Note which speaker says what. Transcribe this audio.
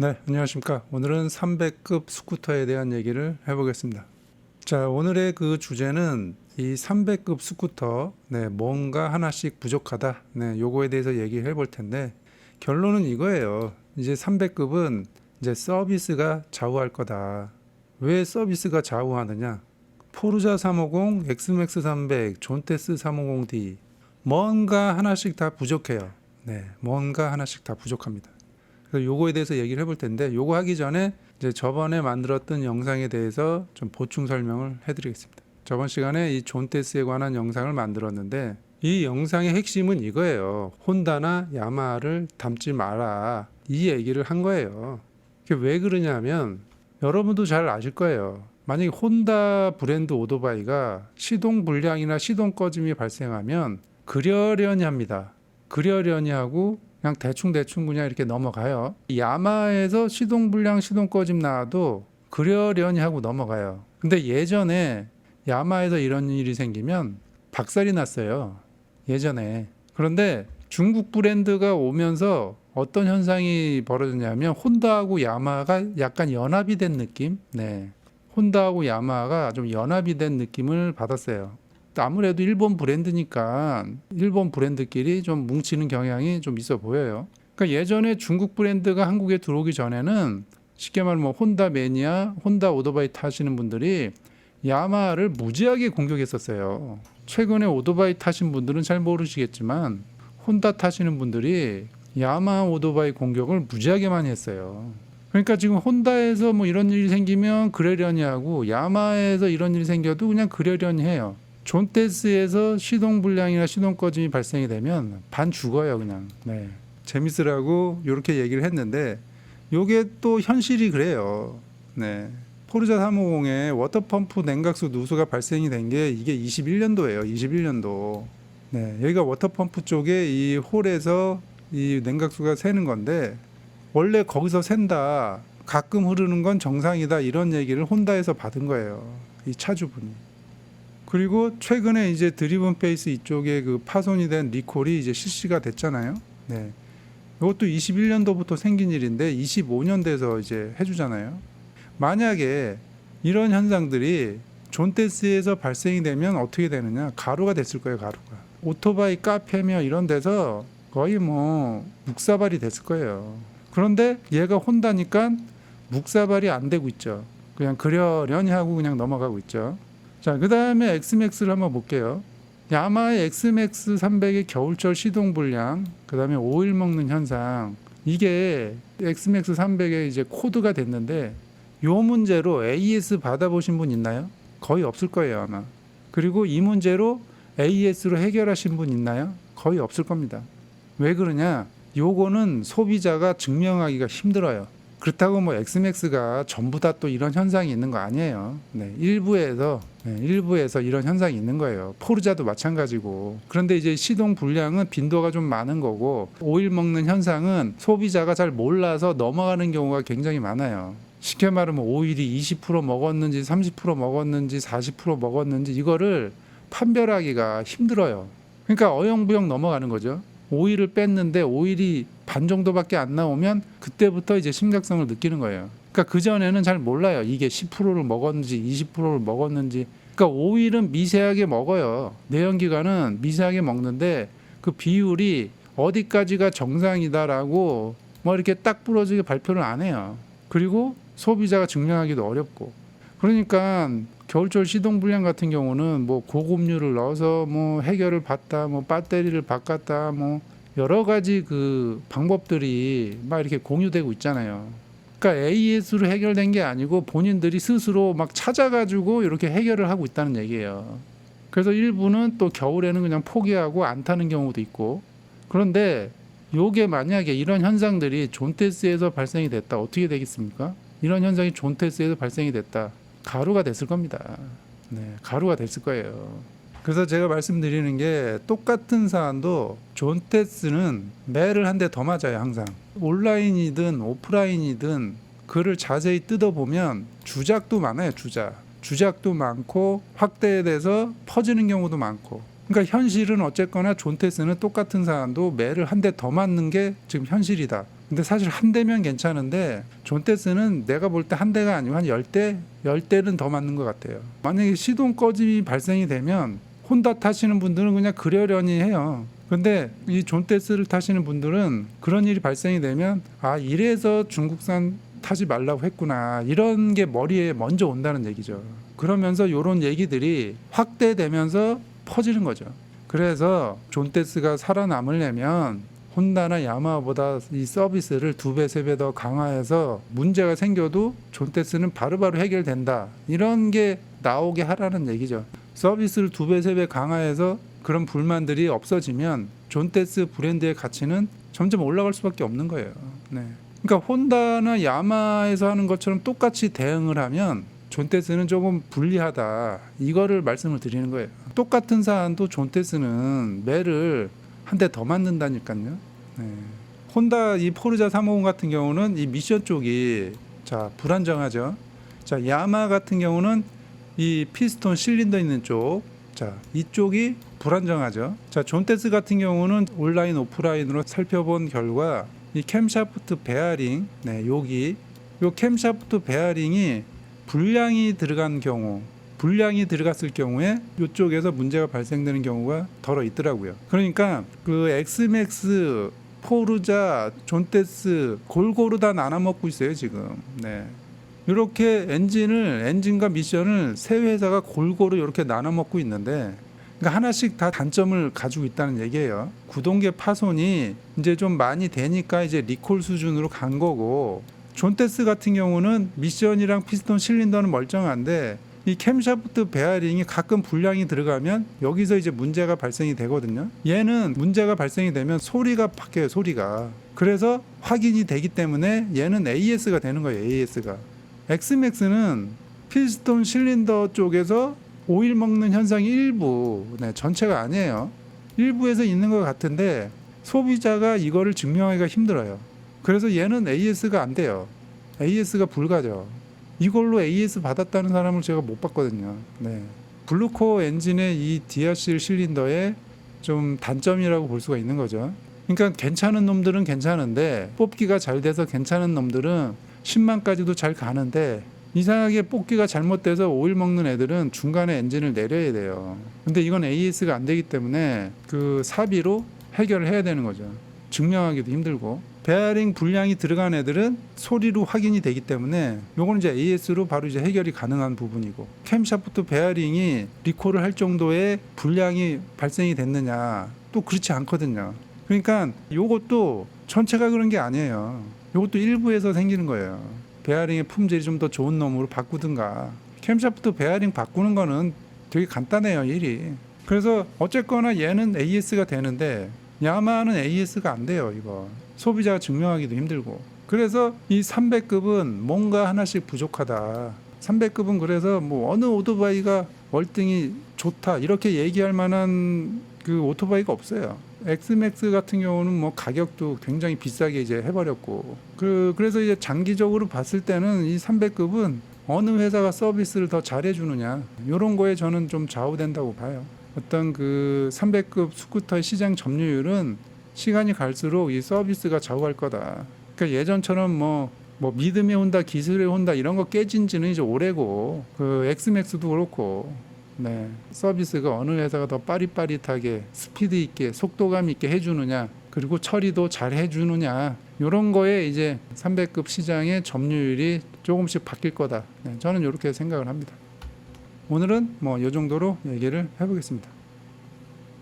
Speaker 1: 네, 안녕하십니까. 오늘은 300급 스쿠터에 대한 얘기를 해보겠습니다. 자, 오늘의 그 주제는 이 300급 스쿠터, 뭔가 하나씩 부족하다. 요거에 대해서 얘기해 볼 텐데, 결론은 이거예요. 이제 300급은 이제 서비스가 좌우할 거다. 왜 서비스가 좌우하느냐? 포르자 350, 엑스맥스 300, 존테스 350D. 뭔가 하나씩 다 부족해요. 뭔가 하나씩 다 부족합니다. 그래서 요거에 대해서 얘기를 해볼 텐데, 요거 하기 전에 이제 저번에 만들었던 영상에 대해서 좀 보충 설명을 해드리겠습니다. 저번 시간에 이 존테스에 관한 영상을 만들었는데, 이 영상의 핵심은 이거예요. 혼다나 야마하를 닮지 마라. 이 얘기를 한 거예요. 그게 왜 그러냐면, 여러분도 잘 아실 거예요. 만약에 혼다 브랜드 오토바이가 시동 불량이나 시동 꺼짐이 발생하면 그러려니 합니다. 그러려니 하고 그냥 대충 그냥 이렇게 넘어가요. 야마에서 시동 불량, 시동 꺼짐 나와도 그러려니 하고 넘어가요. 근데 예전에 야마에서 이런 일이 생기면 박살이 났어요. 예전에. 그런데 중국 브랜드가 오면서 어떤 현상이 벌어졌냐면 혼다하고 야마하가 약간 연합이 된 느낌? 혼다하고 야마하가 좀 연합이 된 느낌을 받았어요. 아무래도 일본 브랜드니까 일본 브랜드끼리 좀 뭉치는 경향이 좀 있어 보여요. 그러니까 예전에 중국 브랜드가 한국에 들어오기 전에는 쉽게 말하면 뭐 혼다 매니아, 혼다 오토바이 타시는 분들이 야마하를 무지하게 공격했었어요. 최근에 오토바이 타신 분들은 잘 모르시겠지만 혼다 타시는 분들이 야마하 오토바이 공격을 무지하게 많이 했어요. 그러니까 지금 혼다에서 뭐 이런 일이 생기면 그러려니 하고 야마하에서 이런 일이 생겨도 그냥 그러려니 해요. 존테스에서 시동 불량이나 시동 꺼짐이 발생이 되면 반 죽어요, 그냥. 재밌으라고 이렇게 얘기를 했는데 요게 또 현실이 그래요. 포르자 350에 워터펌프 냉각수 누수가 발생이 된 게 이게 21년도예요. 21년도. 여기가 워터펌프 쪽에 이 홀에서 이 냉각수가 새는 건데 원래 거기서 샌다. 가끔 흐르는 건 정상이다. 이런 얘기를 혼다에서 받은 거예요. 이 차주분이. 그리고 최근에 이제 드리븐 페이스 이쪽에 그 파손이 된 리콜이 이제 실시가 됐잖아요. 이것도 21년도부터 생긴 일인데 25년 돼서 이제 해주잖아요. 만약에 이런 현상들이 존테스에서 발생이 되면 어떻게 되느냐? 가루가 됐을 거예요, 가루가. 오토바이 카페며 이런 데서 거의 뭐 묵사발이 됐을 거예요. 그런데 얘가 혼다니까 묵사발이 안 되고 있죠. 그냥 그러려니 하고 그냥 넘어가고 있죠. 자, 그 다음에 엑스맥스를 한번 볼게요. 야마하의 엑스맥스 300의 겨울철 시동 불량, 그 다음에 오일 먹는 현상, 이게 엑스맥스 300의 이제 코드가 됐는데, 요 문제로 AS 받아보신 분 있나요? 거의 없을 거예요, 아마. 그리고 이 문제로 AS로 해결하신 분 있나요? 거의 없을 겁니다. 왜 그러냐? 요거는 소비자가 증명하기가 힘들어요. 그렇다고 뭐 엑스맥스가 전부 다 또 이런 현상이 있는 거 아니에요. 일부에서 이런 현상이 있는 거예요. 포르자도 마찬가지고. 그런데 이제 시동 불량은 빈도가 좀 많은 거고, 오일 먹는 현상은 소비자가 잘 몰라서 넘어가는 경우가 굉장히 많아요. 쉽게 말하면 오일이 20% 먹었는지 30% 먹었는지 40% 먹었는지 이거를 판별하기가 힘들어요. 그러니까 어영부영 넘어가는 거죠. 오일을 뺐는데 오일이 반 정도밖에 안 나오면 그때부터 이제 심각성을 느끼는 거예요. 그러니까 그전에는 잘 몰라요. 이게 10%를 먹었는지 20%를 먹었는지. 그러니까 오일은 미세하게 먹어요. 내연기관은 미세하게 먹는데 그 비율이 어디까지가 정상이다라고 뭐 이렇게 딱 부러지게 발표를 안 해요. 그리고 소비자가 증명하기도 어렵고. 그러니까 겨울철 시동 불량 같은 경우는 뭐 고급류를 넣어서 뭐 해결을 받다, 뭐 배터리를 바꿨다, 뭐 여러 가지 그 방법들이 막 이렇게 공유되고 있잖아요. 그러니까 AS로 해결된 게 아니고 본인들이 스스로 막 찾아가지고 이렇게 해결을 하고 있다는 얘기예요. 그래서 일부는 또 겨울에는 그냥 포기하고 안 타는 경우도 있고. 그런데 요게 만약에 이런 현상들이 존테스에서 발생이 됐다. 어떻게 되겠습니까? 이런 현상이 존테스에서 발생이 됐다. 가루가 됐을 겁니다. 가루가 됐을 거예요. 그래서 제가 말씀드리는 게 똑같은 사안도 존테스는 매를 한 대 더 맞아요. 항상 온라인이든 오프라인이든 글을 자세히 뜯어보면 주작도 많아요. 주작도 많고 확대돼서 퍼지는 경우도 많고. 그러니까 현실은 어쨌거나 존테스는 똑같은 사안도 매를 한 대 더 맞는 게 지금 현실이다. 근데 사실 한 대면 괜찮은데 존테스는 내가 볼 때 한 대가 아니고 한 10대는 더 맞는 것 같아요. 만약에 시동 꺼짐이 발생이 되면 혼다 타시는 분들은 그냥 그러려니 해요. 근데 이 존테스를 타시는 분들은 그런 일이 발생이 되면 아, 이래서 중국산 타지 말라고 했구나, 이런 게 머리에 먼저 온다는 얘기죠. 그러면서 이런 얘기들이 확대되면서 퍼지는 거죠. 그래서 존테스가 살아남으려면 혼다나 야마하보다 이 서비스를 2배, 3배 더 강화해서 문제가 생겨도 존테스는 바로바로 해결된다, 이런 게 나오게 하라는 얘기죠. 서비스를 2배, 3배 강화해서 그런 불만들이 없어지면 존테스 브랜드의 가치는 점점 올라갈 수밖에 없는 거예요. 네. 그러니까 혼다나 야마에서 하는 것처럼 똑같이 대응을 하면 존테스는 조금 불리하다, 이거를 말씀을 드리는 거예요. 똑같은 사안도 존테스는 매를 한 대 더 맞는다니까요. 네. 혼다 이 포르자 350 같은 경우는 이 미션 쪽이 자 불안정하죠. 자 야마 같은 경우는 이 피스톤 실린더 있는 쪽, 자 이쪽이 불안정하죠. 자 존테스 같은 경우는 온라인 오프라인으로 살펴본 결과 이 캠샤프트 베어링, 네 여기 요 캠샤프트 베어링이 불량이 들어간 경우, 불량이 들어갔을 경우에 이쪽에서 문제가 발생되는 경우가 덜어 있더라고요. 그러니까 그 엑스맥스, 포르자, 존테스 골고루 다 나눠 먹고 있어요 지금. 네. 이렇게 엔진과 미션을 세 회사가 골고루 이렇게 나눠 먹고 있는데, 그러니까 하나씩 다 단점을 가지고 있다는 얘기예요. 구동계 파손이 이제 좀 많이 되니까 이제 리콜 수준으로 간 거고, 존테스 같은 경우는 미션이랑 피스톤 실린더는 멀쩡한데 이 캠샤프트 베어링이 가끔 불량이 들어가면 여기서 이제 문제가 발생이 되거든요. 얘는 문제가 발생이 되면 소리가 바뀌어요, 소리가. 그래서 확인이 되기 때문에 얘는 AS가 되는 거예요, AS가. 엑스맥스는 피스톤 실린더 쪽에서 오일 먹는 현상이 일부, 네, 전체가 아니에요. 일부에서 있는 것 같은데 소비자가 이거를 증명하기가 힘들어요. 그래서 얘는 AS가 안 돼요. AS가 불가죠. 이걸로 AS 받았다는 사람을 제가 못 봤거든요. 네. 블루코어 엔진의 이 디아실 실린더의 좀 단점이라고 볼 수가 있는 거죠. 그러니까 괜찮은 놈들은 괜찮은데, 뽑기가 잘 돼서 괜찮은 놈들은 10만까지도 잘 가는데, 이상하게 뽑기가 잘못돼서 오일 먹는 애들은 중간에 엔진을 내려야 돼요. 근데 이건 AS가 안 되기 때문에 그 사비로 해결을 해야 되는 거죠. 증명하기도 힘들고. 베어링 불량이 들어간 애들은 소리로 확인이 되기 때문에 요거는 이제 AS로 바로 이제 해결이 가능한 부분이고, 캠샤프트 베어링이 리콜을 할 정도의 불량이 발생이 됐느냐, 또 그렇지 않거든요. 그러니까 요것도 전체가 그런 게 아니에요. 요것도 일부에서 생기는 거예요. 베어링의 품질이 좀 더 좋은 놈으로 바꾸든가. 캠샤프트 베어링 바꾸는 거는 되게 간단해요, 일이. 그래서 어쨌거나 얘는 AS가 되는데 야마하는 AS가 안 돼요, 이거. 소비자가 증명하기도 힘들고. 그래서 이 300급은 뭔가 하나씩 부족하다. 300급은 그래서 뭐 어느 오토바이가 월등히 좋다 이렇게 얘기할 만한 그 오토바이가 없어요. 엑스맥스 같은 경우는 뭐 가격도 굉장히 비싸게 이제 해버렸고, 그래서 이제 장기적으로 봤을 때는 이 300급은 어느 회사가 서비스를 더 잘해주느냐, 이런 거에 저는 좀 좌우된다고 봐요. 어떤 그 300급 스쿠터의 시장 점유율은 시간이 갈수록 이 서비스가 좌우할 거다. 그러니까 예전처럼 뭐 믿음의 혼다, 기술의 혼다 이런 거 깨진 지는 이제 오래고, 그 엑스맥스도 그렇고, 네, 서비스가 어느 회사가 더 빠릿빠릿하게 스피드 있게 속도감 있게 해주느냐, 그리고 처리도 잘 해주느냐, 이런 거에 이제 300급 시장의 점유율이 조금씩 바뀔 거다. 네, 저는 이렇게 생각을 합니다. 오늘은 뭐 이 정도로 얘기를 해보겠습니다.